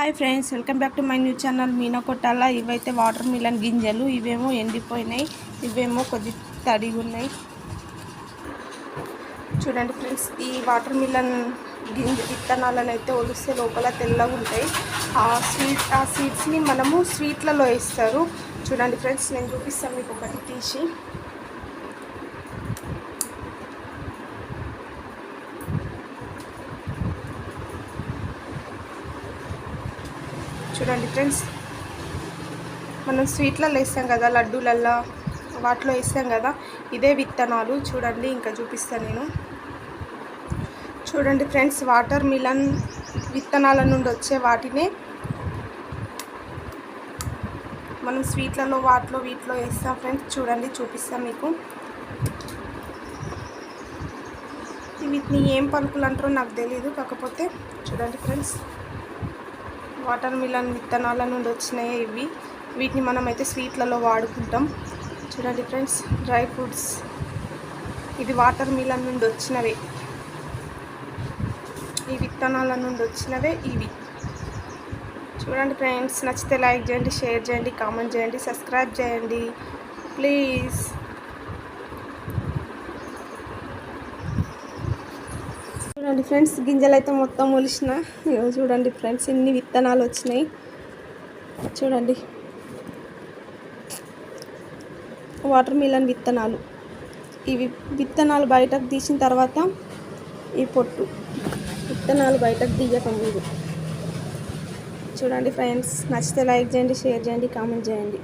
Hi friends, welcome back to my new channel Meena Kottala. ఇవైతే water melon గింజలు. ఇవేమో ఎండిపోయినాయి, ఇవేమో కొద్ది తడిగా ఉన్నాయి. చూడండి ఫ్రెండ్స్, ఈ వాటర్ మిలన్ గింజ విత్తనాలను అయితే ఒలిస్తే లోపల తెల్లగా ఉంటాయి. ఆ సీడ్స్ని మనము స్వీట్లలో వేస్తారు. చూడండి ఫ్రెండ్స్, నేను చూపిస్తాను మీకు ఒకటి తీసి. చూడండి ఫ్రెండ్స్, మనం స్వీట్లలో వేస్తాం కదా, లడ్డూలల్లో వాటిలో వేస్తాం కదా, ఇదే విత్తనాలు. చూడండి, ఇంకా చూపిస్తాను నేను. చూడండి ఫ్రెండ్స్, వాటర్ మిలన్ విత్తనాల నుండి వచ్చే వాటినే మనం స్వీట్లలో వీటిలో వేస్తాం ఫ్రెండ్స్. చూడండి, చూపిస్తాను మీకు. వీటిని ఏం పలుకులు అంటారో నాకు తెలియదు, కాకపోతే చూడండి ఫ్రెండ్స్, వాటర్ మిలన్ విత్తనాల నుండి వచ్చినాయి ఇవి. వీటిని మనమైతే స్వీట్లలో వాడుకుంటాం. చూడండి ఫ్రెండ్స్, డ్రై ఫ్రూట్స్, ఇది వాటర్ మిలన్ నుండి వచ్చినవే, ఈ విత్తనాల నుండి వచ్చినవే ఇవి. చూడండి ఫ్రెండ్స్, నచ్చితే లైక్ చేయండి, షేర్ చేయండి, కామెంట్ చేయండి, సబ్స్క్రైబ్ చేయండి ప్లీజ్. చూడండి ఫ్రెండ్స్, గింజలు అయితే మొత్తం మొలిసిన. చూడండి ఫ్రెండ్స్, ఇన్ని విత్తనాలు వచ్చినాయి. చూడండి, వాటర్ మిలన్ విత్తనాలు. ఇవి విత్తనాలు బయటకు తీసిన తర్వాత ఈ పొట్టు, విత్తనాలు బయటకు తీయకముందు. చూడండి ఫ్రెండ్స్, నచ్చితే లైక్ చేయండి, షేర్ చేయండి, కామెంట్ చేయండి.